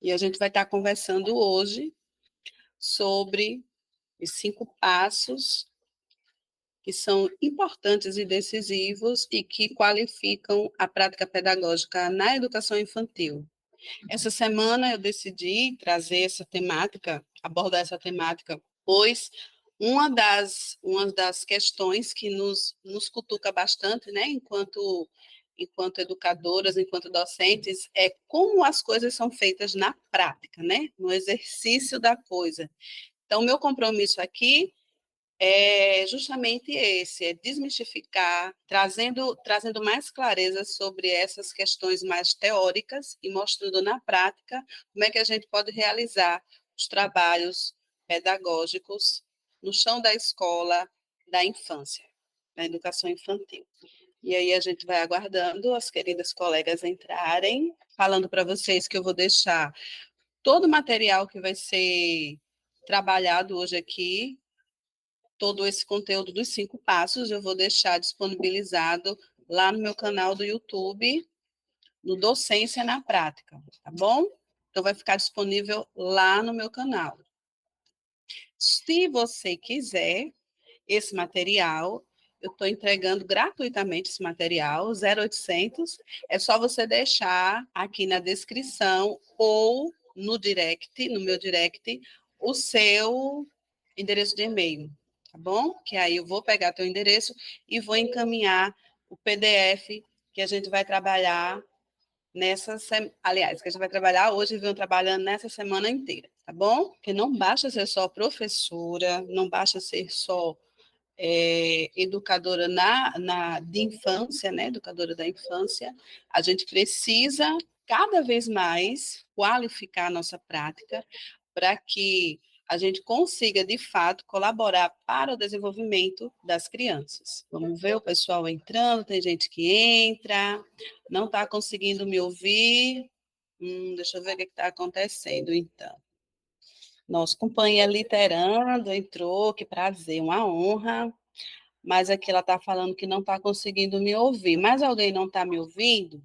E a gente vai estar conversando hoje sobre os 5 passos que são importantes e decisivos e que qualificam a prática pedagógica na educação infantil. Essa semana eu decidi trazer essa temática, abordar essa temática, pois uma das questões que nos cutuca bastante, né, enquanto educadoras, enquanto docentes, é como as coisas são feitas na prática, né, no exercício da coisa. Então, meu compromisso aqui é justamente esse, é desmistificar, trazendo mais clareza sobre essas questões mais teóricas e mostrando na prática como é que a gente pode realizar os trabalhos pedagógicos no chão da escola, da infância, da educação infantil. E aí a gente vai aguardando as queridas colegas entrarem, falando para vocês que eu vou deixar todo o material que vai ser trabalhado hoje aqui, todo esse conteúdo dos 5 passos, eu vou deixar disponibilizado lá no meu canal do YouTube, no Docência na Prática, tá bom? Então, vai ficar disponível lá no meu canal. Se você quiser esse material, eu estou entregando gratuitamente esse material, 0800, é só você deixar aqui na descrição ou no meu direct, o seu endereço de e-mail, tá bom? Que aí eu vou pegar teu endereço e vou encaminhar o PDF que a gente vai trabalhar aliás, que a gente vai trabalhar hoje e vem trabalhando nessa semana inteira, tá bom? Porque não basta ser só professora, não basta ser só educadora de infância, né? Educadora da infância, a gente precisa cada vez mais qualificar a nossa prática para que a gente consiga, de fato, colaborar para o desenvolvimento das crianças. Vamos ver o pessoal entrando, tem gente que entra, não está conseguindo me ouvir. Deixa eu ver o que está acontecendo, então. Nosso companheiro literando entrou, que prazer, uma honra. Mas aqui ela está falando que não está conseguindo me ouvir. Mas alguém não está me ouvindo?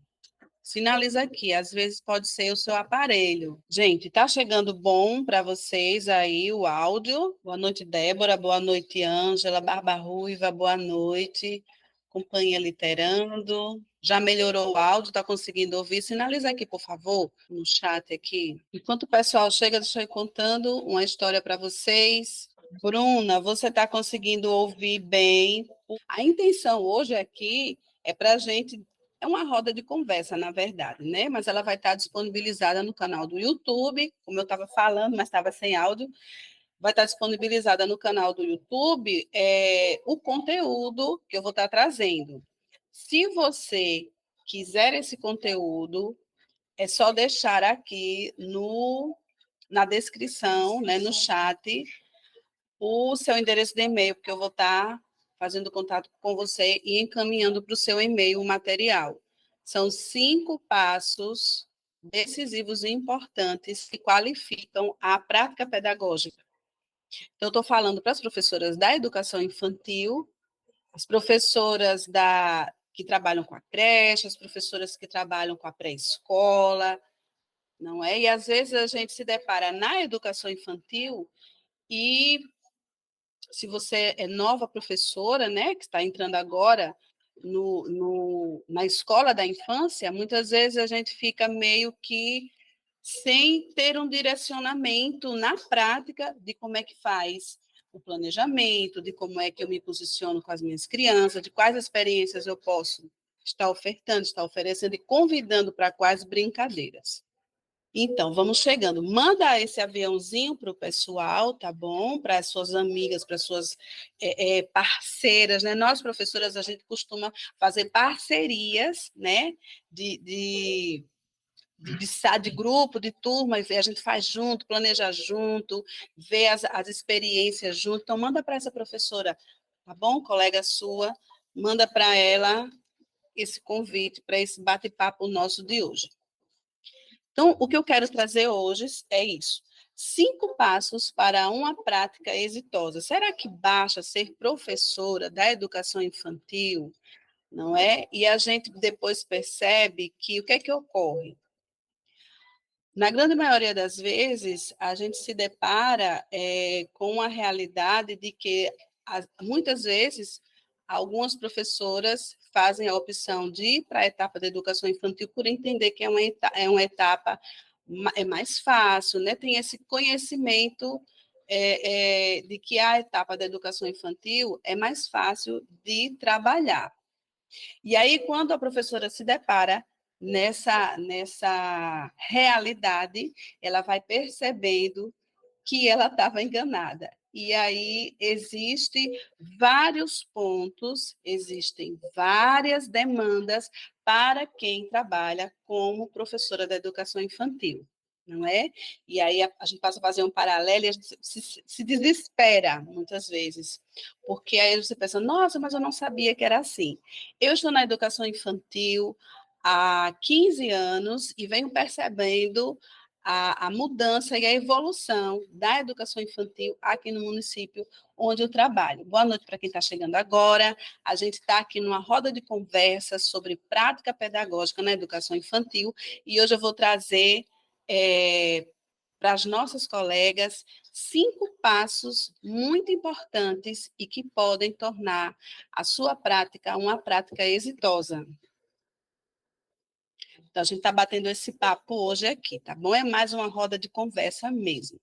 Sinaliza aqui, às vezes pode ser o seu aparelho. Gente, tá chegando bom para vocês aí o áudio? Boa noite, Débora. Boa noite, Ângela. Barba Ruiva, boa noite. Companhia Literando. Já melhorou o áudio? Está conseguindo ouvir? Sinaliza aqui, por favor, no chat aqui. Enquanto o pessoal chega, deixa eu ir contando uma história para vocês. Bruna, você está conseguindo ouvir bem? A intenção hoje aqui é para a gente é uma roda de conversa, na verdade, né? Mas ela vai estar disponibilizada no canal do YouTube, como eu estava falando, mas estava sem áudio. Vai estar disponibilizada no canal do YouTube o conteúdo que eu vou estar trazendo. Se você quiser esse conteúdo, é só deixar aqui na descrição, né, no chat, o seu endereço de e-mail, porque eu vou estar fazendo contato com você e encaminhando para o seu e-mail o material. São 5 passos decisivos e importantes que qualificam a prática pedagógica. Então, eu estou falando para as professoras da educação infantil, as professoras que trabalham com a creche, as professoras que trabalham com a pré-escola, não é? E às vezes a gente se depara na educação infantil e se você é nova professora, né, que está entrando agora na escola da infância, muitas vezes a gente fica meio que sem ter um direcionamento na prática de como é que faz o planejamento, de como é que eu me posiciono com as minhas crianças, de quais experiências eu posso estar ofertando, estar oferecendo e convidando para quais brincadeiras. Então, vamos chegando. Manda esse aviãozinho para o pessoal, tá bom? Para as suas amigas, para as suas parceiras, né? Nós, professoras, a gente costuma fazer parcerias, né? De grupo, de turmas, e a gente faz junto, planeja junto, vê as experiências junto. Então, manda para essa professora, tá bom? Colega sua, manda para ela esse convite para esse bate-papo nosso de hoje. Então, o que eu quero trazer hoje é isso. 5 passos para uma prática exitosa. Será que basta ser professora da educação infantil, não é? E a gente depois percebe que o que é que ocorre? Na grande maioria das vezes, a gente se depara com a realidade de que, muitas vezes, algumas professoras fazem a opção de ir para a etapa da educação infantil por entender que é uma etapa mais fácil, né? Tem esse conhecimento de que a etapa da educação infantil é mais fácil de trabalhar. E aí, quando a professora se depara nessa realidade, ela vai percebendo que ela estava enganada. E aí existem vários pontos, existem várias demandas para quem trabalha como professora da educação infantil, não é? E aí a gente passa a fazer um paralelo e a gente se desespera muitas vezes, porque aí você pensa, nossa, mas eu não sabia que era assim. Eu estou na educação infantil há 15 anos e venho percebendo a mudança e a evolução da educação infantil aqui no município onde eu trabalho. Boa noite para quem está chegando agora. A gente está aqui numa roda de conversa sobre prática pedagógica na educação infantil e hoje eu vou trazer para as nossas colegas 5 passos muito importantes e que podem tornar a sua prática uma prática exitosa. Então, a gente está batendo esse papo hoje aqui, tá bom? É mais uma roda de conversa mesmo.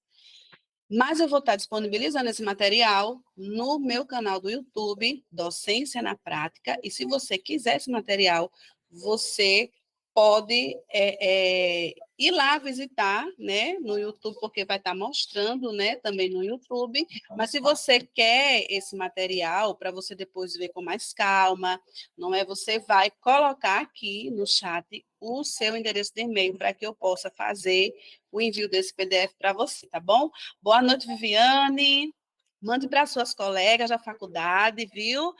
Mas eu vou estar disponibilizando esse material no meu canal do YouTube, Docência na Prática, e se você quiser esse material, você pode ir lá visitar, né, no YouTube, porque vai estar mostrando, né, também no YouTube. Mas se você quer esse material para você depois ver com mais calma, não é? Você vai colocar aqui no chat o seu endereço de e-mail para que eu possa fazer o envio desse PDF para você, tá bom? Boa noite, Viviane. Mande para suas colegas da faculdade, viu?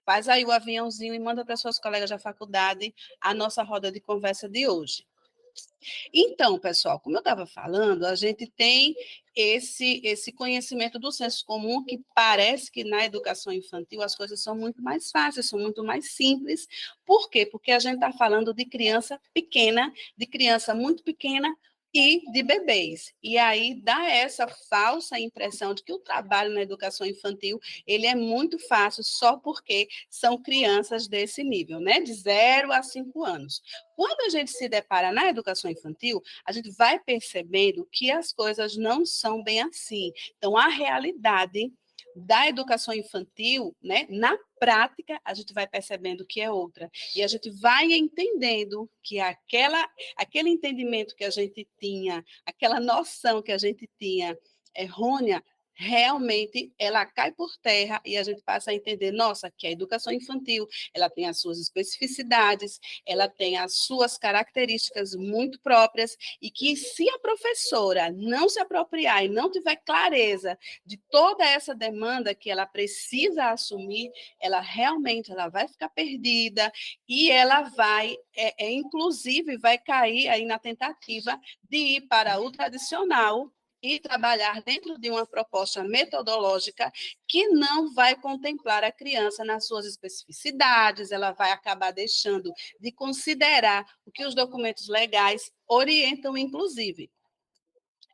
Faz aí o aviãozinho e manda para suas colegas da faculdade a nossa roda de conversa de hoje. Então, pessoal, como eu estava falando, a gente tem esse conhecimento do senso comum que parece que na educação infantil as coisas são muito mais fáceis, são muito mais simples. Por quê? Porque a gente está falando de criança pequena, de criança muito pequena, e de bebês. E aí dá essa falsa impressão de que o trabalho na educação infantil ele é muito fácil só porque são crianças desse nível, né? De 0 a 5 anos. Quando a gente se depara na educação infantil, a gente vai percebendo que as coisas não são bem assim. Então, a realidade da educação infantil, né, na prática, a gente vai percebendo que é outra. E a gente vai entendendo que aquele entendimento que a gente tinha, aquela noção que a gente tinha errônea, realmente ela cai por terra e a gente passa a entender, nossa, que a educação infantil, ela tem as suas especificidades, ela tem as suas características muito próprias e que se a professora não se apropriar e não tiver clareza de toda essa demanda que ela precisa assumir, ela realmente ela vai ficar perdida e ela vai, inclusive, vai cair aí na tentativa de ir para o tradicional e trabalhar dentro de uma proposta metodológica que não vai contemplar a criança nas suas especificidades, ela vai acabar deixando de considerar o que os documentos legais orientam, inclusive.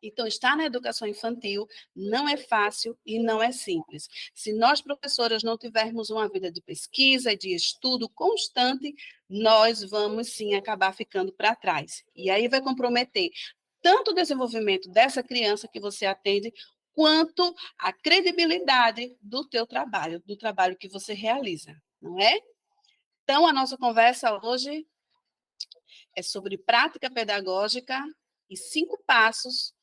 Então, estar na educação infantil não é fácil e não é simples. Se nós, professoras, não tivermos uma vida de pesquisa e de estudo constante, nós vamos sim acabar ficando para trás. E aí vai comprometer tanto o desenvolvimento dessa criança que você atende, quanto a credibilidade do trabalho que você realiza, não é? Então, a nossa conversa hoje é sobre prática pedagógica e 5 passos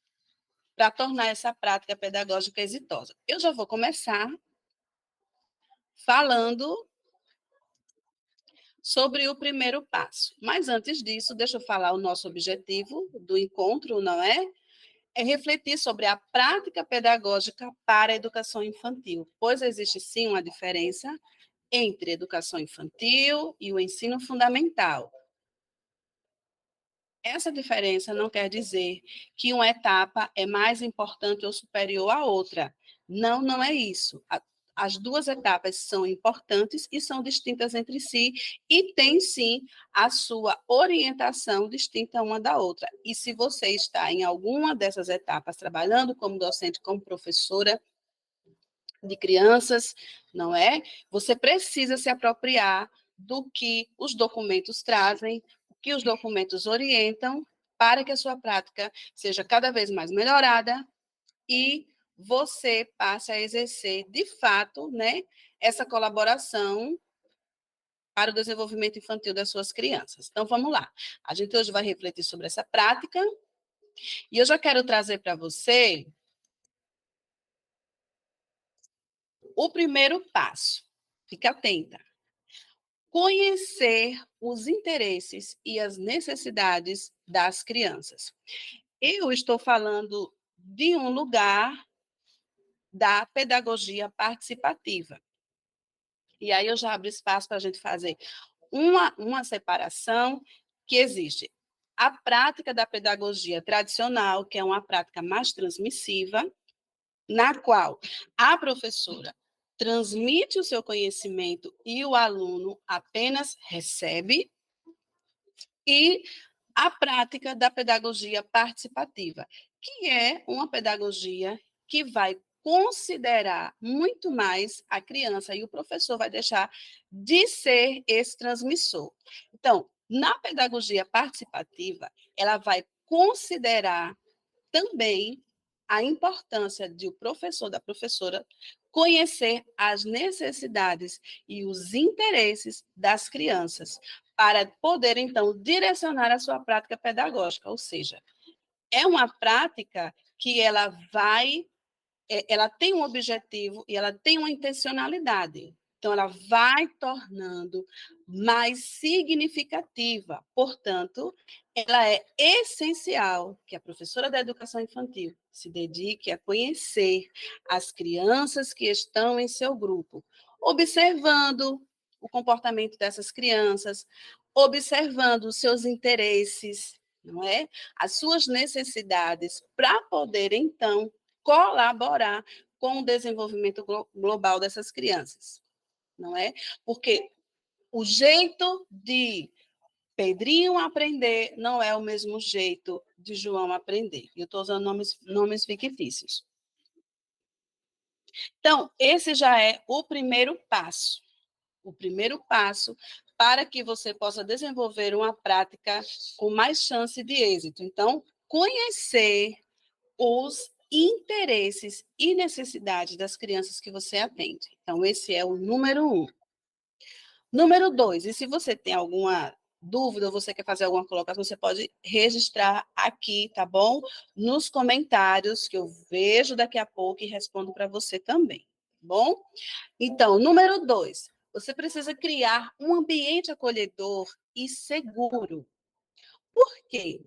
para tornar essa prática pedagógica exitosa. Eu já vou começar falando sobre o primeiro passo. Mas antes disso, deixa eu falar o nosso objetivo do encontro, não é? É refletir sobre a prática pedagógica para a educação infantil, pois existe sim uma diferença entre educação infantil e o ensino fundamental. Essa diferença não quer dizer que uma etapa é mais importante ou superior à outra. Não, não é isso. as duas etapas são importantes e são distintas entre si, e tem sim a sua orientação distinta uma da outra. E se você está em alguma dessas etapas, trabalhando como docente, como professora de crianças, não é? Você precisa se apropriar do que os documentos trazem, o que os documentos orientam, para que a sua prática seja cada vez mais melhorada e você passe a exercer, de fato, né, essa colaboração para o desenvolvimento infantil das suas crianças. Então, vamos lá. A gente hoje vai refletir sobre essa prática e eu já quero trazer para você o primeiro passo. Fique atenta. Conhecer os interesses e as necessidades das crianças. Eu estou falando de um lugar da pedagogia participativa. E aí eu já abro espaço para a gente fazer uma separação que existe. A prática da pedagogia tradicional, que é uma prática mais transmissiva, na qual a professora transmite o seu conhecimento e o aluno apenas recebe, e a prática da pedagogia participativa, que é uma pedagogia que vai considerar muito mais a criança e o professor vai deixar de ser esse transmissor. Então, na pedagogia participativa, ela vai considerar também a importância de o professor, da professora, conhecer as necessidades e os interesses das crianças, para poder, então, direcionar a sua prática pedagógica. Ou seja, é uma prática que ela tem um objetivo e ela tem uma intencionalidade. Então, ela vai tornando mais significativa. Portanto, ela é essencial que a professora da educação infantil se dedique a conhecer as crianças que estão em seu grupo, observando o comportamento dessas crianças, observando os seus interesses, não é? As suas necessidades, para poder, então, colaborar com o desenvolvimento global dessas crianças, não é? Porque o jeito de Pedrinho aprender não é o mesmo jeito de João aprender. Eu estou usando nomes fictícios. Então, esse já é o primeiro passo. O primeiro passo para que você possa desenvolver uma prática com mais chance de êxito. Então, conhecer os interesses e necessidades das crianças que você atende. Então, esse é o número 1. Número 2, e se você tem alguma dúvida ou você quer fazer alguma colocação, você pode registrar aqui, tá bom? Nos comentários, que eu vejo daqui a pouco e respondo para você também, tá bom? Então, número 2, você precisa criar um ambiente acolhedor e seguro. Por quê?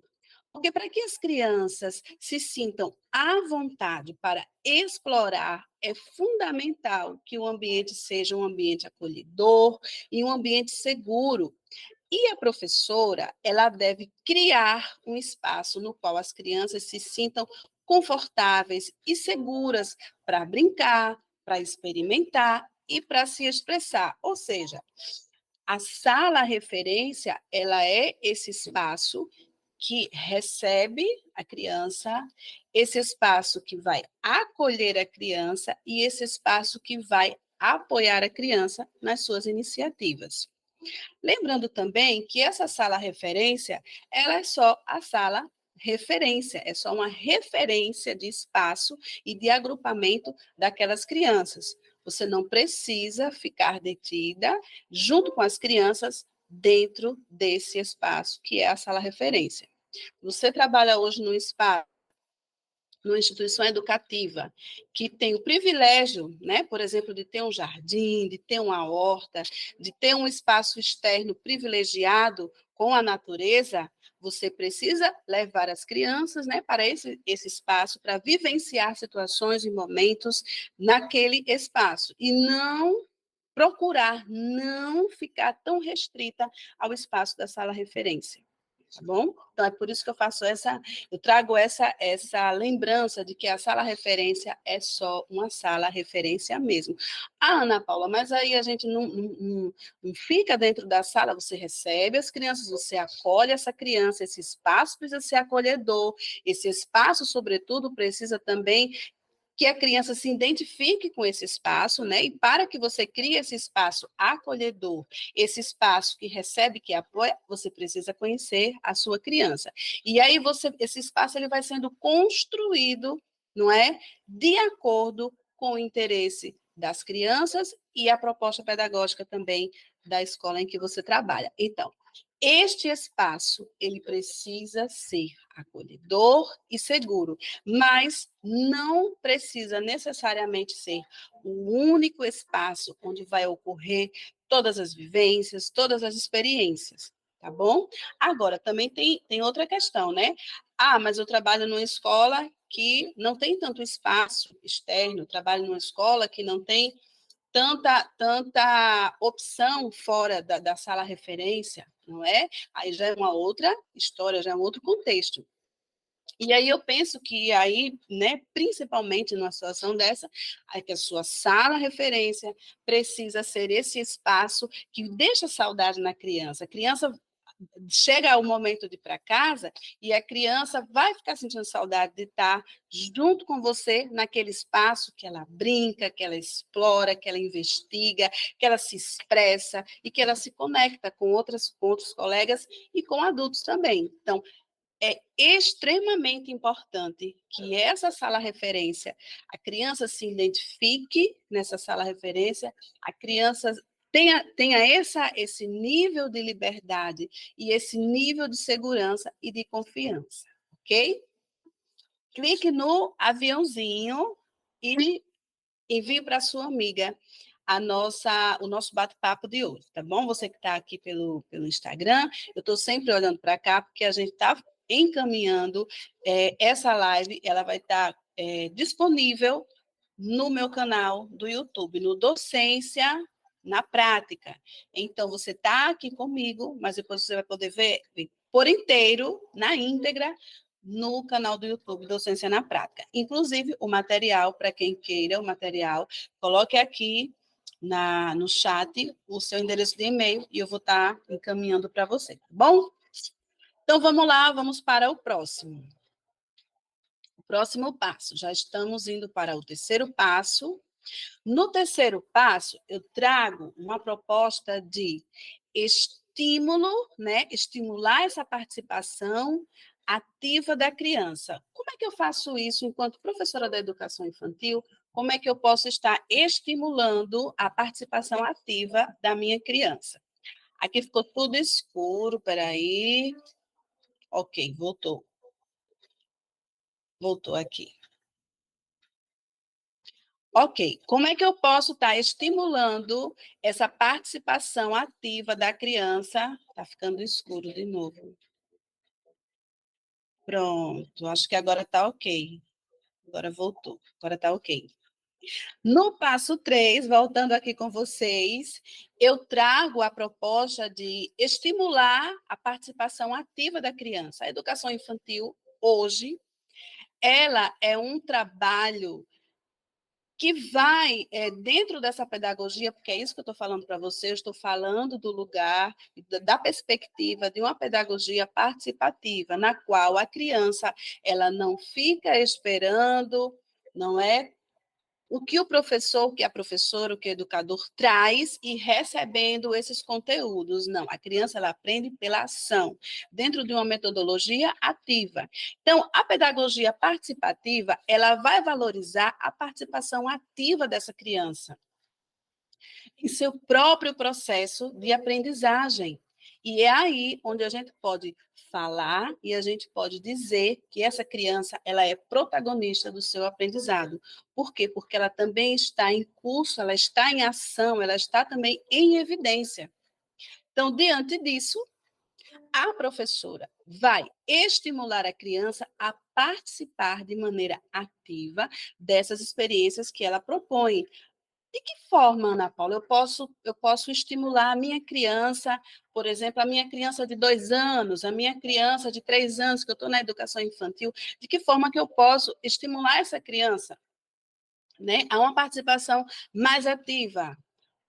Porque para que as crianças se sintam à vontade para explorar, é fundamental que o ambiente seja um ambiente acolhedor e um ambiente seguro. E a professora, ela deve criar um espaço no qual as crianças se sintam confortáveis e seguras para brincar, para experimentar e para se expressar. Ou seja, a sala referência, ela é esse espaço que recebe a criança, esse espaço que vai acolher a criança e esse espaço que vai apoiar a criança nas suas iniciativas. Lembrando também que essa sala referência, ela é só a sala referência, é só uma referência de espaço e de agrupamento daquelas crianças. Você não precisa ficar detida junto com as crianças dentro desse espaço que é a sala referência. Você trabalha hoje num espaço, numa instituição educativa, que tem o privilégio, né, por exemplo, de ter um jardim, de ter uma horta, de ter um espaço externo privilegiado com a natureza, você precisa levar as crianças, né, para esse espaço, para vivenciar situações e momentos naquele espaço, e não procurar não ficar tão restrita ao espaço da sala referência. tá bom? Então, é por isso que eu trago essa lembrança de que a sala referência é só uma sala referência mesmo. Ah, Ana Paula, mas aí a gente não fica dentro da sala, você recebe as crianças, você acolhe essa criança, esse espaço precisa ser acolhedor, esse espaço, sobretudo, precisa também que a criança se identifique com esse espaço, né? E para que você crie esse espaço acolhedor, esse espaço que recebe, que apoia, você precisa conhecer a sua criança. E aí esse espaço ele vai sendo construído, não é? De acordo com o interesse das crianças e a proposta pedagógica também da escola em que você trabalha. Então, este espaço, ele precisa ser acolhedor e seguro, mas não precisa necessariamente ser o único espaço onde vai ocorrer todas as vivências, todas as experiências, tá bom? Agora, também tem outra questão, né? Ah, mas eu trabalho numa escola que não tem tanto espaço externo, trabalho numa escola que não tem tanta opção fora da sala referência, não é? Aí já é uma outra história, já é um outro contexto. E aí eu penso que aí, né, principalmente numa situação dessa, aí que a sua sala referência precisa ser esse espaço que deixa saudade na criança. A criança chega o momento de ir para casa e a criança vai ficar sentindo saudade de estar junto com você naquele espaço que ela brinca, que ela explora, que ela investiga, que ela se expressa e que ela se conecta com outros colegas e com adultos também. Então, é extremamente importante que essa sala referência, a criança se identifique nessa sala referência, a criança tenha esse nível de liberdade e esse nível de segurança e de confiança, ok? Clique no aviãozinho e envie para sua amiga o nosso bate-papo de hoje, tá bom? Você que está aqui pelo Instagram, eu estou sempre olhando para cá, porque a gente está encaminhando essa live, ela vai estar disponível no meu canal do YouTube, no Docência na Prática. Então, você está aqui comigo, mas depois você vai poder ver por inteiro, na íntegra, no canal do YouTube Docência na Prática. Inclusive, o material, para quem queira o material, coloque aqui no chat o seu endereço de e-mail e eu vou estar encaminhando para você, tá bom? Então, vamos lá, vamos para o próximo. O próximo passo, já estamos indo para o terceiro passo. No terceiro passo, eu trago uma proposta de estímulo, né? Estimular essa participação ativa da criança. Como é que eu faço isso enquanto professora da educação infantil? Como é que eu posso estar estimulando a participação ativa da minha criança? Aqui ficou tudo escuro, peraí. Ok, voltou. Voltou aqui. Ok, como é que eu posso estar estimulando essa participação ativa da criança? Está ficando escuro de novo. Pronto, acho que agora está ok. Agora voltou, agora está ok. No passo 3, voltando aqui com vocês, eu trago a proposta de estimular a participação ativa da criança. A educação infantil, hoje, ela é um trabalho que vai dentro dessa pedagogia, porque é isso que eu estou falando para você, eu estou falando do lugar, da perspectiva de uma pedagogia participativa, na qual a criança ela não fica esperando, não é? O que o professor, o que a professora, o que o educador traz e recebendo esses conteúdos. Não, a criança ela aprende pela ação, dentro de uma metodologia ativa. Então, a pedagogia participativa, ela vai valorizar a participação ativa dessa criança em seu próprio processo de aprendizagem. E é aí onde a gente pode falar e a gente pode dizer que essa criança ela é protagonista do seu aprendizado. Por quê? Porque ela também está em curso, ela está em ação, ela está também em evidência. Então, diante disso, a professora vai estimular a criança a participar de maneira ativa dessas experiências que ela propõe, De que forma, Ana Paula, eu posso estimular a minha criança, por exemplo, a minha criança de 2 anos, a minha criança de 3 anos, que eu estou na educação infantil, de que forma que eu posso estimular essa criança, né, a uma participação mais ativa?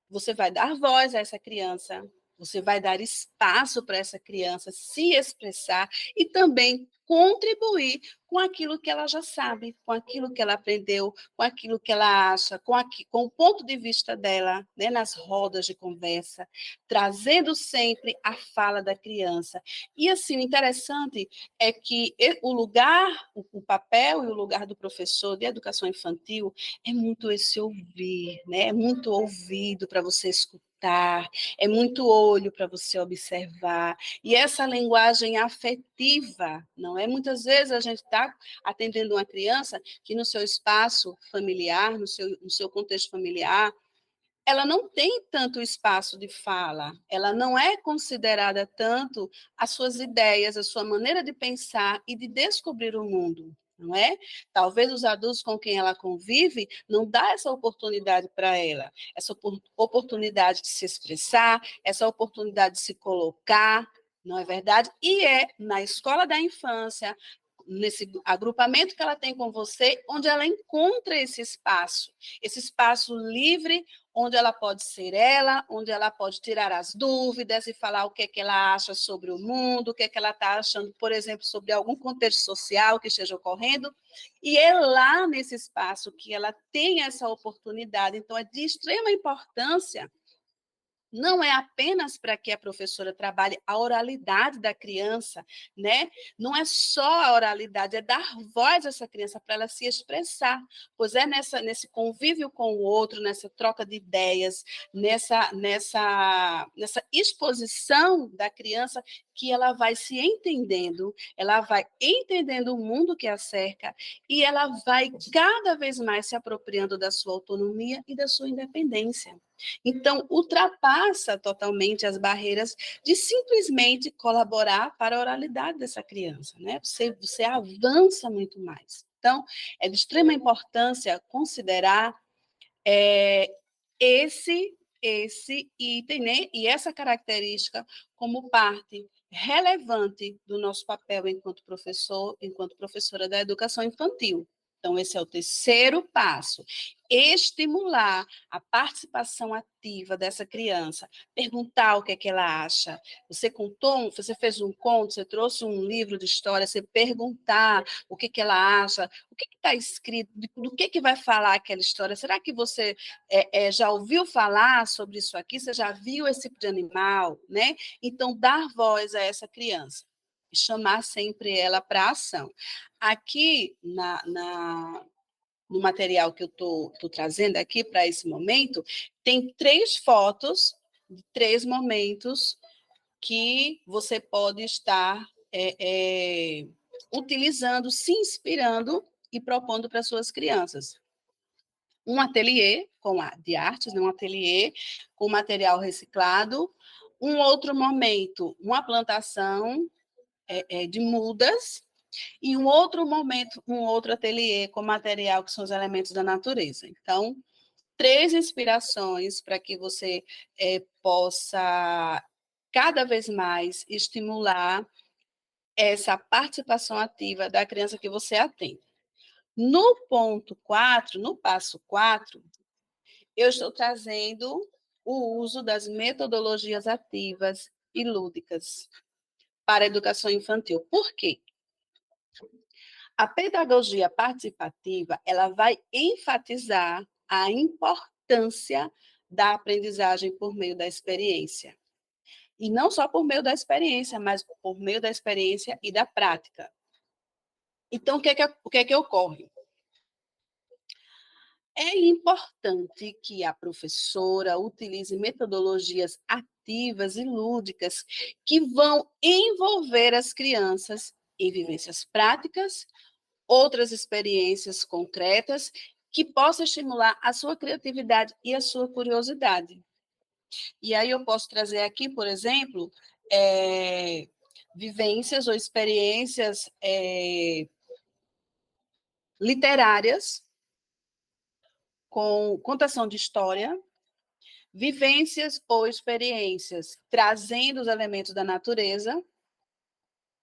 Você vai dar voz a essa criança, você vai dar espaço para essa criança se expressar e também contribuir com aquilo que ela já sabe, com aquilo que ela aprendeu, com aquilo que ela acha, com o ponto de vista dela, né, nas rodas de conversa, trazendo sempre a fala da criança. E assim, o interessante é que o lugar, o papel e o lugar do professor de educação infantil é muito esse ouvir, né? É muito ouvido para você escutar, é muito olho para você observar. E essa linguagem afetiva, não é? Muitas vezes a gente está atendendo uma criança que no seu espaço familiar, no seu contexto familiar, ela não tem tanto espaço de fala, ela não é considerada tanto as suas ideias, a sua maneira de pensar e de descobrir o mundo, não é? Talvez os adultos com quem ela convive não dá essa oportunidade para ela, essa oportunidade de se expressar, essa oportunidade de se colocar, não é verdade? E é na escola da infância, nesse agrupamento que ela tem com você, onde ela encontra esse espaço livre, onde ela pode ser ela, onde ela pode tirar as dúvidas e falar o que é que ela acha sobre o mundo, o que é que ela está achando, por exemplo, sobre algum contexto social que esteja ocorrendo, e é lá nesse espaço que ela tem essa oportunidade. Então, é de extrema importância, não é apenas para que a professora trabalhe a oralidade da criança, né? Não é só a oralidade, é dar voz a essa criança para ela se expressar, pois é nesse convívio com o outro, nessa troca de ideias, nessa exposição da criança que ela vai se entendendo, ela vai entendendo o mundo que a cerca e ela vai cada vez mais se apropriando da sua autonomia e da sua independência. Então, ultrapassa totalmente as barreiras de simplesmente colaborar para a oralidade dessa criança, né? Você avança muito mais. Então, é de extrema importância considerar é, esse item, né? E essa característica como parte relevante do nosso papel enquanto professor, enquanto professora da educação infantil. Então, esse é o terceiro passo. Estimular a participação ativa dessa criança, perguntar o que é que ela acha. Você fez um conto, você trouxe um livro de história, você perguntar o que ela acha, o que está escrito, do que vai falar aquela história. Será que você já ouviu falar sobre isso aqui? Você já viu esse tipo de animal? Né? Então, dar voz a essa criança e chamar sempre ela para a ação. Aqui, no material que eu estou trazendo aqui para esse momento, tem 3 fotos de 3 momentos que você pode estar utilizando, se inspirando e propondo para suas crianças. Um ateliê de artes, né? Um ateliê com material reciclado. Um outro momento, uma plantação de mudas. E um outro momento, um outro ateliê com material que são os elementos da natureza. Então, 3 inspirações para que você possa cada vez mais estimular essa participação ativa da criança que você atende. No ponto 4, no passo 4, eu estou trazendo o uso das metodologias ativas e lúdicas para a educação infantil. Por quê? A pedagogia participativa, ela vai enfatizar a importância da aprendizagem por meio da experiência. E não só por meio da experiência, mas por meio da experiência e da prática. Então, o que é que ocorre? É importante que a professora utilize metodologias ativas e lúdicas que vão envolver as crianças em vivências práticas, outras experiências concretas, que possam estimular a sua criatividade e a sua curiosidade. E aí eu posso trazer aqui, por exemplo, vivências ou experiências literárias, com contação de história, vivências ou experiências, trazendo os elementos da natureza.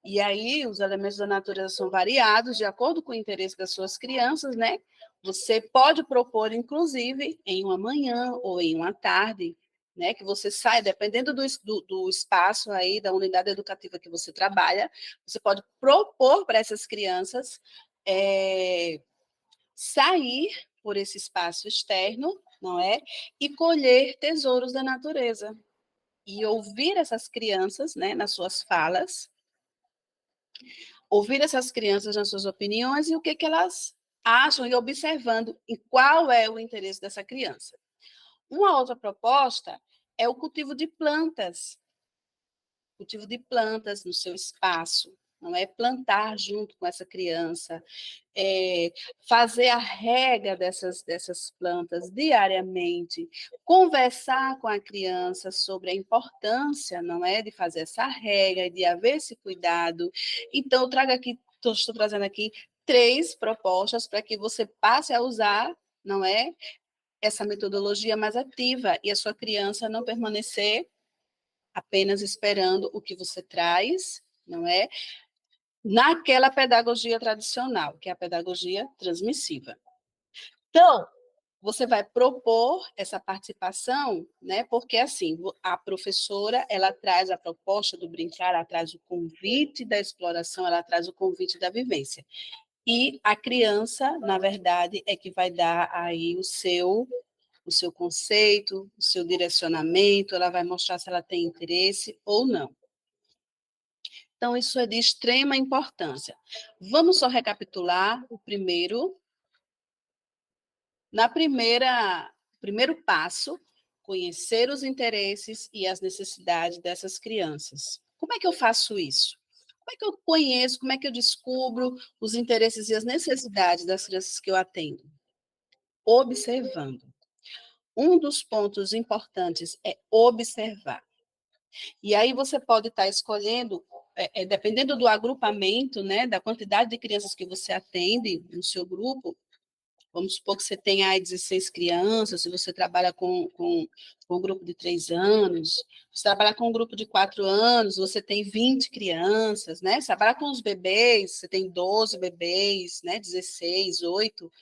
E aí, os elementos da natureza são variados de acordo com o interesse das suas crianças, né? Você pode propor, inclusive, em uma manhã ou em uma tarde, né? Que você sai, dependendo do espaço aí, da unidade educativa que você trabalha, você pode propor para essas crianças sair por esse espaço externo, não é? E colher tesouros da natureza. E ouvir essas crianças, né, nas suas falas, ouvir essas crianças nas suas opiniões e o que elas acham e observando em qual é o interesse dessa criança. Uma outra proposta é o cultivo de plantas no seu espaço, não é plantar junto com essa criança, fazer a rega dessas plantas diariamente, conversar com a criança sobre a importância, não é, de fazer essa rega e de haver esse cuidado. Então, eu trago aqui, estou trazendo aqui 3 propostas para que você passe a usar, não é, essa metodologia mais ativa e a sua criança não permanecer apenas esperando o que você traz, não é? Naquela pedagogia tradicional, que é a pedagogia transmissiva. Então, você vai propor essa participação, né? Porque assim, a professora, ela traz a proposta do brincar, ela traz o convite da exploração, ela traz o convite da vivência. E a criança, na verdade, é que vai dar aí o seu conceito, o seu direcionamento, ela vai mostrar se ela tem interesse ou não. Então, isso é de extrema importância. Vamos só recapitular o primeiro. Primeiro passo, conhecer os interesses e as necessidades dessas crianças. Como é que eu faço isso? Como é que eu conheço, como é que eu descubro os interesses e as necessidades das crianças que eu atendo? Observando. Um dos pontos importantes é observar. E aí você pode estar escolhendo, dependendo do agrupamento, né, da quantidade de crianças que você atende no seu grupo, vamos supor que você tenha aí 16 crianças, se você trabalha com um grupo de 3 anos, se trabalha com um grupo de 4 anos, você tem 20 crianças, né? Se trabalha com os bebês, você tem 12 bebês, né? 16, 8.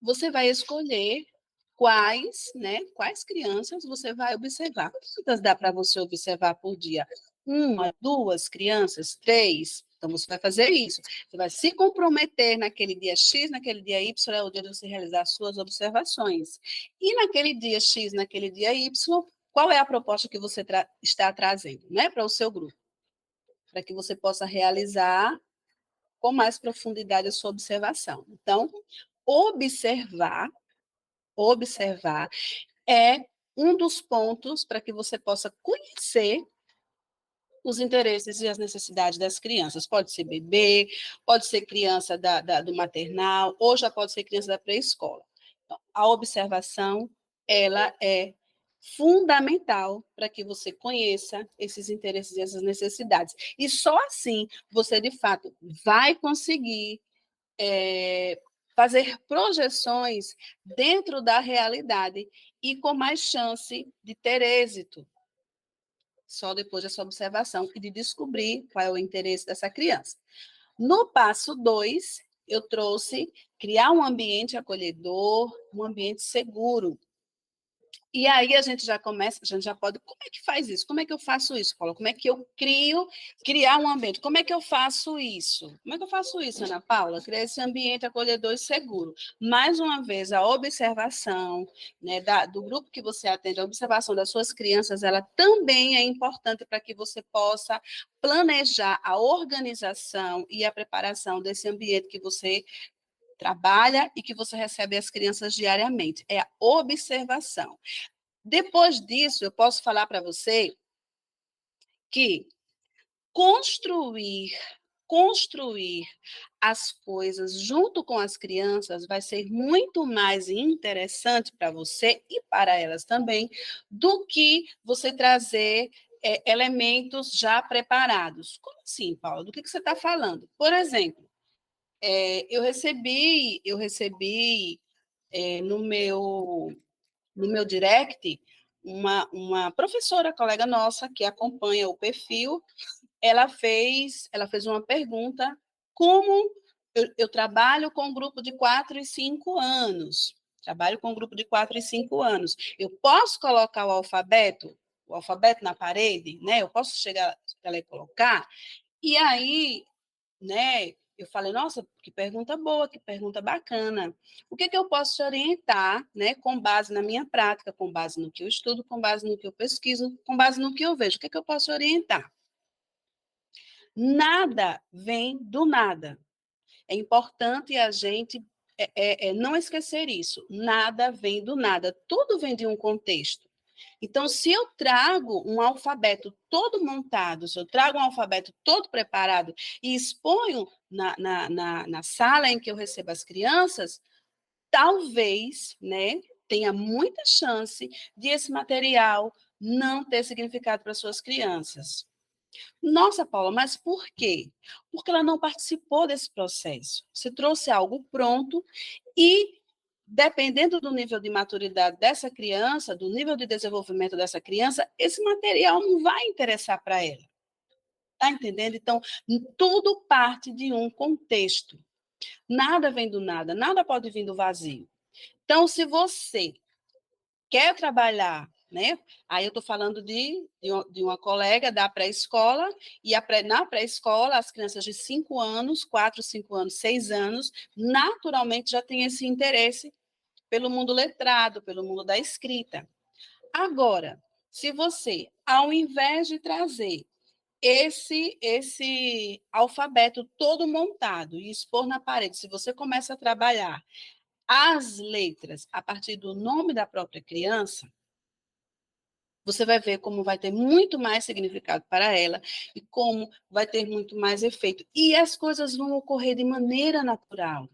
Você vai escolher quais crianças você vai observar. Quantas dá para você observar por dia? 1, 2 crianças? 3? Então, você vai fazer isso. Você vai se comprometer naquele dia X, naquele dia Y, é o dia de você realizar as suas observações. E naquele dia X, naquele dia Y, qual é a proposta que você está trazendo, né, para o seu grupo? Para que você possa realizar com mais profundidade a sua observação. Então, observar é um dos pontos para que você possa conhecer os interesses e as necessidades das crianças. Pode ser bebê, pode ser criança do maternal, ou já pode ser criança da pré-escola. Então, a observação, ela é fundamental para que você conheça esses interesses e essas necessidades. E só assim você, de fato, vai conseguir fazer projeções dentro da realidade e com mais chance de ter êxito, só depois dessa observação e de descobrir qual é o interesse dessa criança. No passo 2, eu trouxe criar um ambiente acolhedor, um ambiente seguro. E aí a gente já começa, a gente já pode, como é que faz isso? Como é que eu faço isso, Paula? Como é que eu criar um ambiente? Como é que eu faço isso? Como é que eu faço isso, Ana Paula? Criar esse ambiente acolhedor e seguro. Mais uma vez, a observação, né, do grupo que você atende, a observação das suas crianças, ela também é importante para que você possa planejar a organização e a preparação desse ambiente que você trabalha e que você recebe as crianças diariamente. É a observação. Depois disso, eu posso falar para você que construir as coisas junto com as crianças vai ser muito mais interessante para você e para elas também do que você trazer elementos já preparados. Como assim, Paulo? Do que você está falando? Por exemplo, Eu recebi no meu direct uma professora, colega nossa, que acompanha o perfil, ela fez uma pergunta: como eu trabalho com um grupo de 4 e 5 anos? Trabalho com um grupo de 4 e 5 anos. Eu posso colocar o alfabeto na parede, né? Eu posso chegar lá e colocar? E aí, né, eu falei, nossa, que pergunta boa, que pergunta bacana. O que eu posso te orientar, né, com base na minha prática, com base no que eu estudo, com base no que eu pesquiso, com base no que eu vejo? O que eu posso orientar? Nada vem do nada. É importante a gente não esquecer isso. Nada vem do nada. Tudo vem de um contexto. Então, se eu trago um alfabeto todo montado, se eu trago um alfabeto todo preparado e exponho na sala em que eu recebo as crianças, talvez, né, tenha muita chance de esse material não ter significado para suas crianças. Nossa, Paula, mas por quê? Porque ela não participou desse processo. Você trouxe algo pronto e, dependendo do nível de maturidade dessa criança, do nível de desenvolvimento dessa criança, esse material não vai interessar para ela. Está entendendo? Então, tudo parte de um contexto. Nada vem do nada, nada pode vir do vazio. Então, se você quer trabalhar, né? Aí eu estou falando de uma colega da pré-escola, e na pré-escola, as crianças de 5 anos, 4, 5 anos, 6 anos, naturalmente já têm esse interesse pelo mundo letrado, pelo mundo da escrita. Agora, se você, ao invés de trazer esse alfabeto todo montado e expor na parede, se você começa a trabalhar as letras a partir do nome da própria criança, você vai ver como vai ter muito mais significado para ela e como vai ter muito mais efeito. E as coisas vão ocorrer de maneira natural.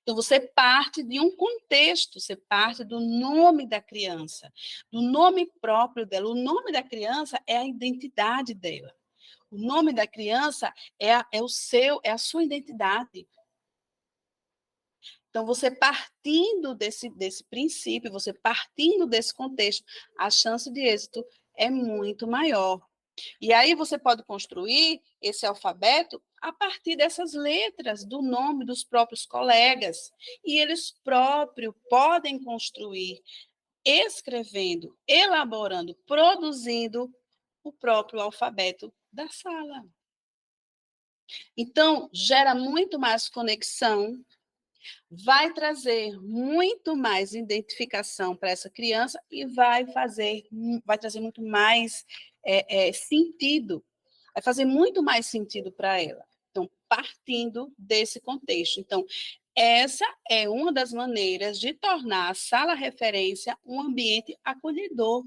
Então, você parte de um contexto, você parte do nome da criança, do nome próprio dela. O nome da criança é a identidade dela. O nome da criança é a sua identidade. Então, você partindo desse princípio, você partindo desse contexto, a chance de êxito é muito maior. E aí você pode construir esse alfabeto a partir dessas letras do nome dos próprios colegas. E eles próprios podem construir, escrevendo, elaborando, produzindo o próprio alfabeto da sala. Então, gera muito mais conexão, vai trazer muito mais identificação para essa criança e vai trazer muito mais sentido, vai fazer muito mais sentido para ela. Então, partindo desse contexto. Então, essa é uma das maneiras de tornar a sala referência um ambiente acolhedor,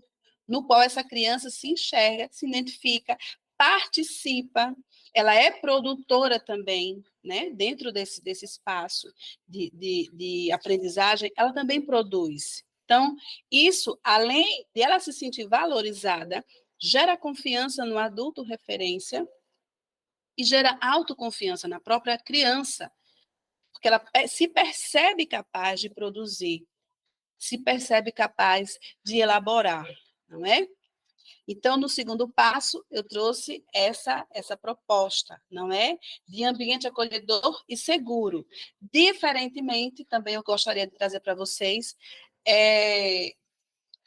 no qual essa criança se enxerga, se identifica, participa, ela é produtora também, né? Dentro desse espaço de aprendizagem, ela também produz. Então, isso, além de ela se sentir valorizada, gera confiança no adulto referência e gera autoconfiança na própria criança, porque ela se percebe capaz de produzir, se percebe capaz de elaborar, não é? Então, no segundo passo, eu trouxe essa proposta, não é? De ambiente acolhedor e seguro. Diferentemente, também eu gostaria de trazer para vocês,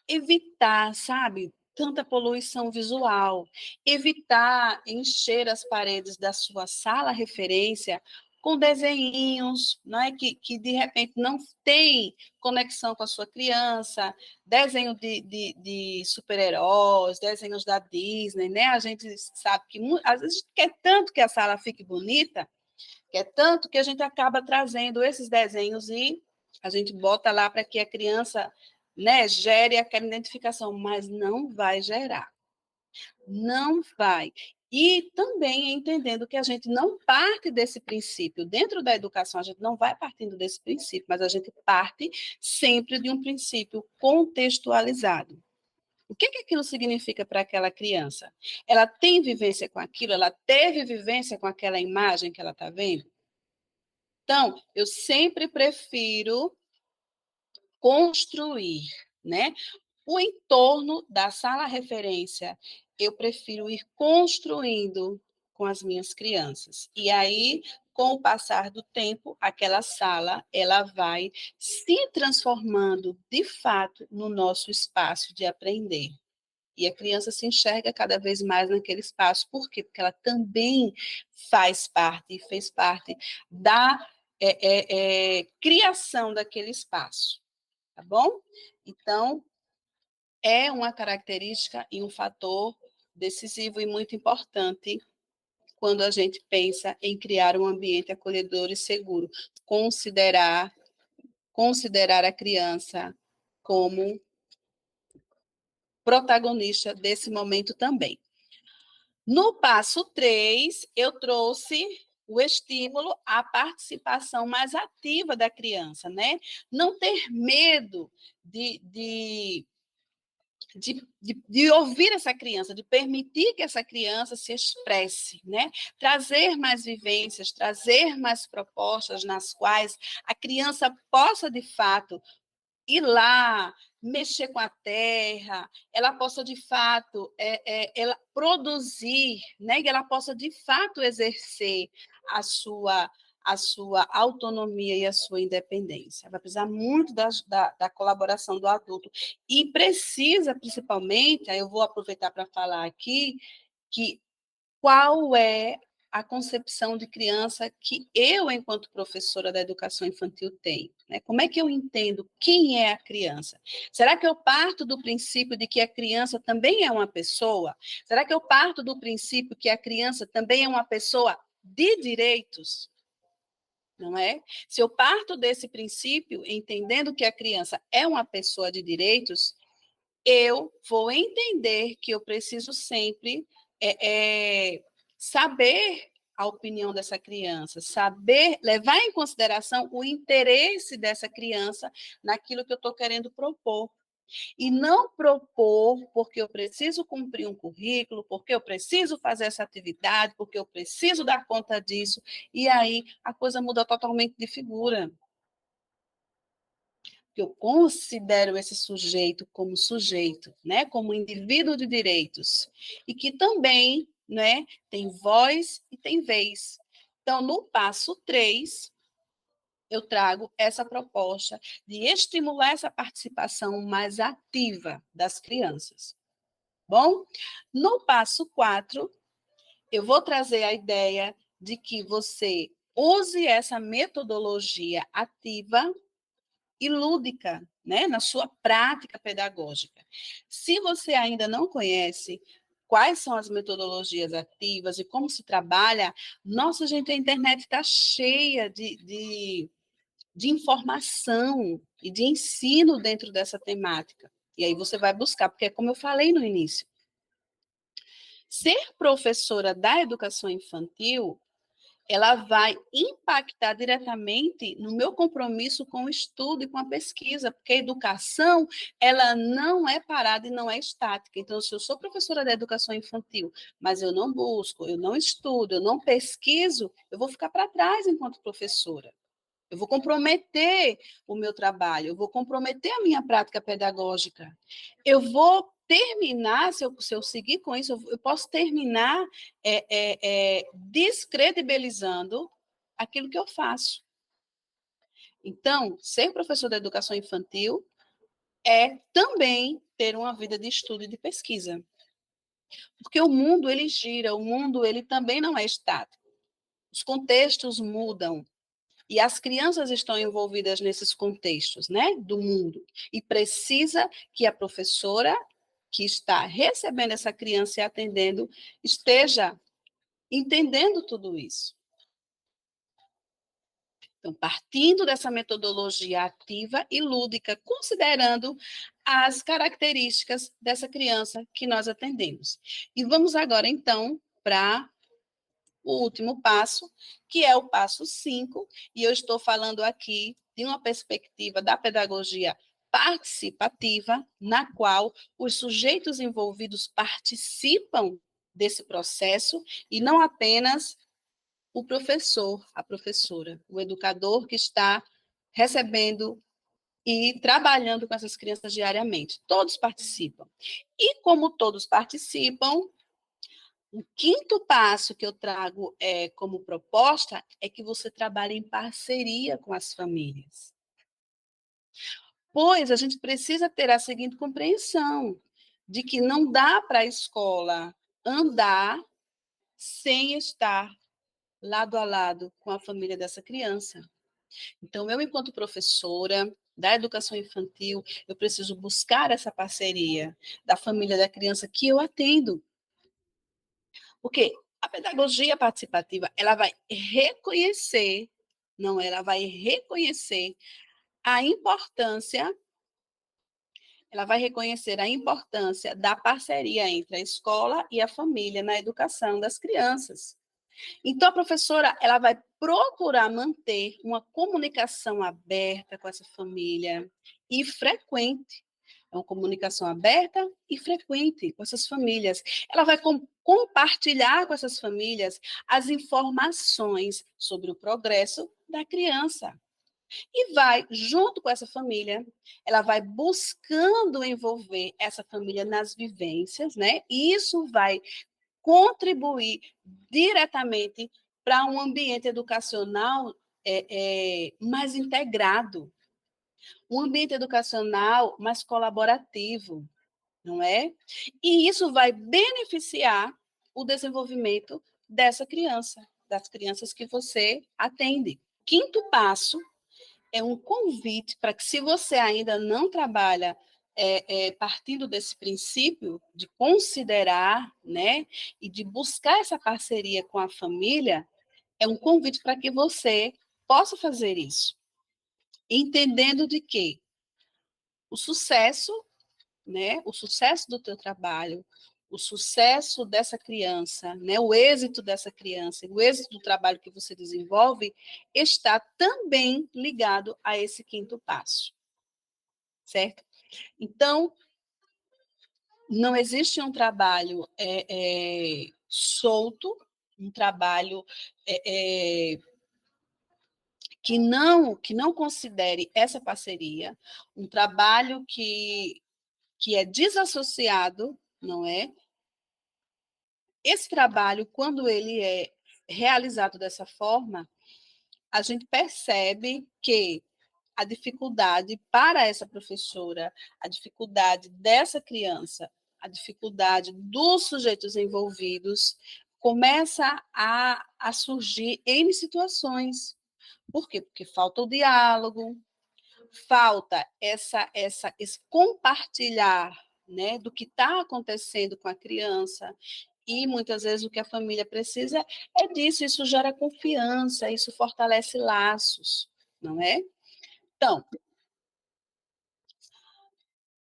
evitar, sabe, tanta poluição visual, evitar encher as paredes da sua sala referência com desenhinhos, não é? Que de repente não tem conexão com a sua criança, desenho de super-heróis, desenhos da Disney, né? A gente sabe que às vezes quer tanto que a sala fique bonita, quer tanto que a gente acaba trazendo esses desenhos e a gente bota lá para que a criança, né, gere aquela identificação, mas não vai gerar. Não vai. E também entendendo que a gente não parte desse princípio. Dentro da educação, a gente não vai partindo desse princípio, mas a gente parte sempre de um princípio contextualizado. O que aquilo significa para aquela criança? Ela tem vivência com aquilo? Ela teve vivência com aquela imagem que ela está vendo? Então, eu sempre prefiro construir, né? O entorno da sala referência, eu prefiro ir construindo com as minhas crianças. E aí, com o passar do tempo, aquela sala, ela vai se transformando, de fato, no nosso espaço de aprender. E a criança se enxerga cada vez mais naquele espaço. Por quê? Porque ela também faz parte, fez parte da criação daquele espaço. Tá bom? Então, é uma característica e um fator decisivo e muito importante quando a gente pensa em criar um ambiente acolhedor e seguro. Considerar a criança como protagonista desse momento também. No passo 3, eu trouxe o estímulo à participação mais ativa da criança, né? Não ter medo de ouvir essa criança, de permitir que essa criança se expresse, né? Trazer mais vivências, trazer mais propostas nas quais a criança possa, de fato, ir lá, mexer com a terra, ela possa, de fato, ela produzir, né? Que ela possa, de fato, exercer a sua autonomia e a sua independência. Vai precisar muito da colaboração do adulto. E precisa, principalmente, aí eu vou aproveitar para falar aqui, que qual é a concepção de criança que eu, enquanto professora da educação infantil, tenho. Né? Como é que eu entendo quem é a criança? Será que eu parto do princípio de que a criança também é uma pessoa? Será que eu parto do princípio que a criança também é uma pessoa de direitos? Não é? Se eu parto desse princípio, entendendo que a criança é uma pessoa de direitos, eu vou entender que eu preciso sempre saber a opinião dessa criança, saber levar em consideração o interesse dessa criança naquilo que eu estou querendo propor. E não propor porque eu preciso cumprir um currículo, porque eu preciso fazer essa atividade, porque eu preciso dar conta disso, e aí a coisa muda totalmente de figura. Eu considero esse sujeito, né, como indivíduo de direitos, e que também, né, tem voz e tem vez. Então, no passo 3, eu trago essa proposta de estimular essa participação mais ativa das crianças. Bom, no passo 4, eu vou trazer a ideia de que você use essa metodologia ativa e lúdica, né, na sua prática pedagógica. Se você ainda não conhece quais são as metodologias ativas e como se trabalha, nossa, gente, a internet está cheia de informação e de ensino dentro dessa temática. E aí você vai buscar, porque é como eu falei no início, ser professora da educação infantil, ela vai impactar diretamente no meu compromisso com o estudo e com a pesquisa, porque a educação, ela não é parada e não é estática. Então, se eu sou professora da educação infantil, mas eu não busco, eu não estudo, eu não pesquiso, eu vou ficar para trás enquanto professora. Eu vou comprometer o meu trabalho, eu vou comprometer a minha prática pedagógica. Eu vou terminar, se eu seguir com isso, eu posso terminar descredibilizando aquilo que eu faço. Então, ser professor da educação infantil é também ter uma vida de estudo e de pesquisa. Porque o mundo, ele gira, o mundo, ele também não é estático. Os contextos mudam, e as crianças estão envolvidas nesses contextos, né, do mundo. E precisa que a professora que está recebendo essa criança e atendendo esteja entendendo tudo isso. Então, partindo dessa metodologia ativa e lúdica, considerando as características dessa criança que nós atendemos. E vamos agora, então, para o último passo, que é o passo 5, e eu estou falando aqui de uma perspectiva da pedagogia participativa, na qual os sujeitos envolvidos participam desse processo e não apenas o professor, a professora, o educador que está recebendo e trabalhando com essas crianças diariamente. Todos participam. E como todos participam, o quinto passo que eu trago como proposta é que você trabalhe em parceria com as famílias. Pois a gente precisa ter a seguinte compreensão, de que não dá para a escola andar sem estar lado a lado com a família dessa criança. Então, eu, enquanto professora da educação infantil, eu preciso buscar essa parceria da família da criança que eu atendo. Porque a pedagogia participativa, ela vai reconhecer, não, ela vai reconhecer a importância, ela vai reconhecer a importância da parceria entre a escola e a família na educação das crianças. Então, a professora ela vai procurar manter uma comunicação aberta com essa família e frequente. É uma comunicação aberta e frequente com essas famílias. Ela vai compartilhar com essas famílias as informações sobre o progresso da criança. E vai, junto com essa família, ela vai buscando envolver essa família nas vivências, né? E isso vai contribuir diretamente para um ambiente educacional mais integrado, um ambiente educacional mais colaborativo, não é? E isso vai beneficiar o desenvolvimento dessa criança, das crianças que você atende. Quinto passo é um convite para que, se você ainda não trabalha partindo desse princípio de considerar, né, e de buscar essa parceria com a família, é um convite para que você possa fazer isso, entendendo de que o sucesso, né, o sucesso do teu trabalho, o sucesso dessa criança, né, o êxito dessa criança, o êxito do trabalho que você desenvolve, está também ligado a esse quinto passo, certo? Então, não existe um trabalho solto, um trabalho que não considere essa parceria, um trabalho que é desassociado, não é? Esse trabalho, quando ele é realizado dessa forma, a gente percebe que a dificuldade para essa professora, a dificuldade dessa criança, a dificuldade dos sujeitos envolvidos, começa a surgir N situações. Por quê? Porque falta o diálogo, falta esse compartilhar, né, do que está acontecendo com a criança, e muitas vezes o que a família precisa é disso, isso gera confiança, isso fortalece laços, não é? Então,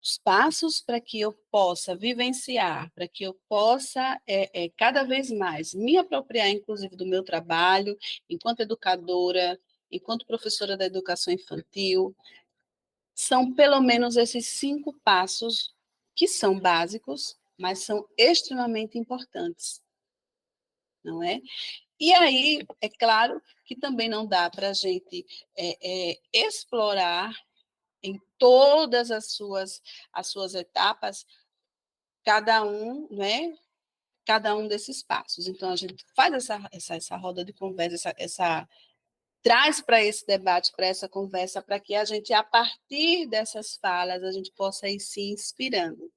os passos para que eu possa vivenciar, para que eu possa cada vez mais me apropriar, inclusive, do meu trabalho, enquanto educadora, enquanto professora da educação infantil, são pelo menos esses 5 passos que são básicos, mas são extremamente importantes, não é? E aí, é claro que também não dá para a gente explorar em todas as suas etapas, cada um, né? Cada um desses passos. Então, a gente faz essa roda de conversa, traz para esse debate, para essa conversa, para que a gente, a partir dessas falas, a gente possa ir se inspirando.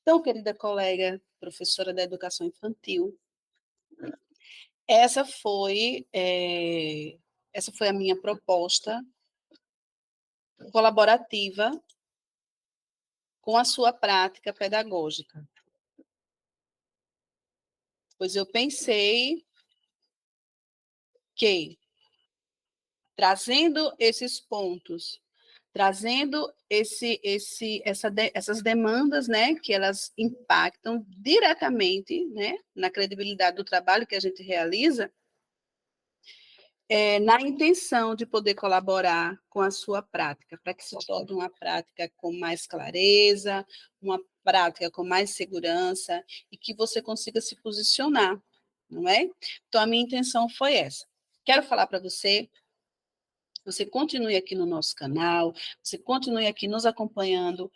Então, querida colega, professora da educação infantil, essa foi, essa foi a minha proposta colaborativa com a sua prática pedagógica. Pois eu pensei que, trazendo esses pontos, trazendo essas demandas, né, que elas impactam diretamente, né, na credibilidade do trabalho que a gente realiza, na intenção de poder colaborar com a sua prática, para que se torne uma prática com mais clareza, uma prática com mais segurança, e que você consiga se posicionar, não é? Então, a minha intenção foi essa. Quero falar para você continue aqui no nosso canal, você continue aqui nos acompanhando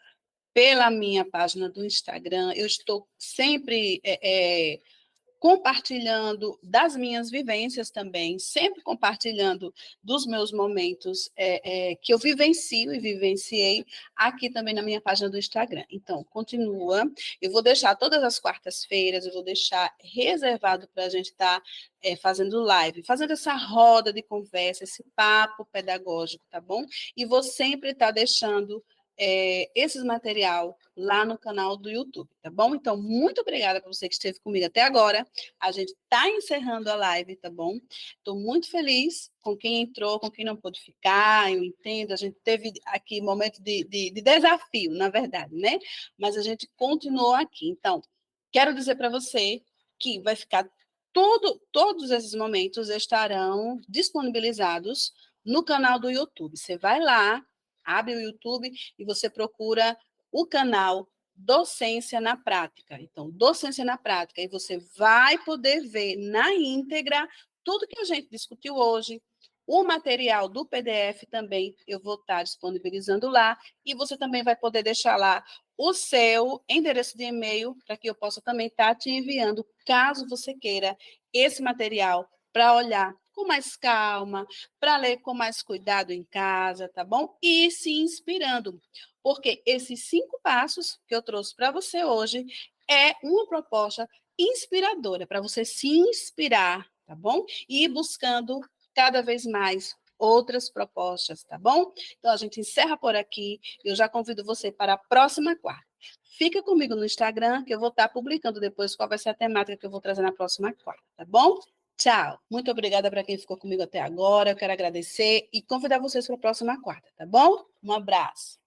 pela minha página do Instagram. Eu estou sempre compartilhando das minhas vivências também, sempre compartilhando dos meus momentos que eu vivencio e vivenciei aqui também na minha página do Instagram. Então, continua. Eu vou deixar todas as quartas-feiras, eu vou deixar reservado para a gente estar fazendo live, fazendo essa roda de conversa, esse papo pedagógico, tá bom? E vou sempre estar deixando esse material lá no canal do YouTube, tá bom? Então, muito obrigada para você que esteve comigo até agora. A gente está encerrando a live, tá bom? Estou muito feliz com quem entrou, com quem não pôde ficar, eu entendo, a gente teve aqui momento de desafio, na verdade, né? Mas a gente continuou aqui. Então, quero dizer para você que vai ficar todos esses momentos estarão disponibilizados no canal do YouTube. Você vai lá, abre o YouTube e você procura o canal Docência na Prática. Então, Docência na Prática, e você vai poder ver na íntegra tudo que a gente discutiu hoje. O material do PDF também eu vou estar disponibilizando lá, e você também vai poder deixar lá o seu endereço de e-mail para que eu possa também estar te enviando, caso você queira esse material para olhar com mais calma, para ler com mais cuidado em casa, tá bom? E se inspirando, porque esses 5 passos que eu trouxe para você hoje é uma proposta inspiradora para você se inspirar, tá bom? E ir buscando cada vez mais outras propostas, tá bom? Então a gente encerra por aqui. Eu já convido você para a próxima quarta. Fica comigo no Instagram, que eu vou estar publicando depois qual vai ser a temática que eu vou trazer na próxima quarta, tá bom? Tchau. Muito obrigada para quem ficou comigo até agora. Eu quero agradecer e convidar vocês para a próxima quarta, tá bom? Um abraço.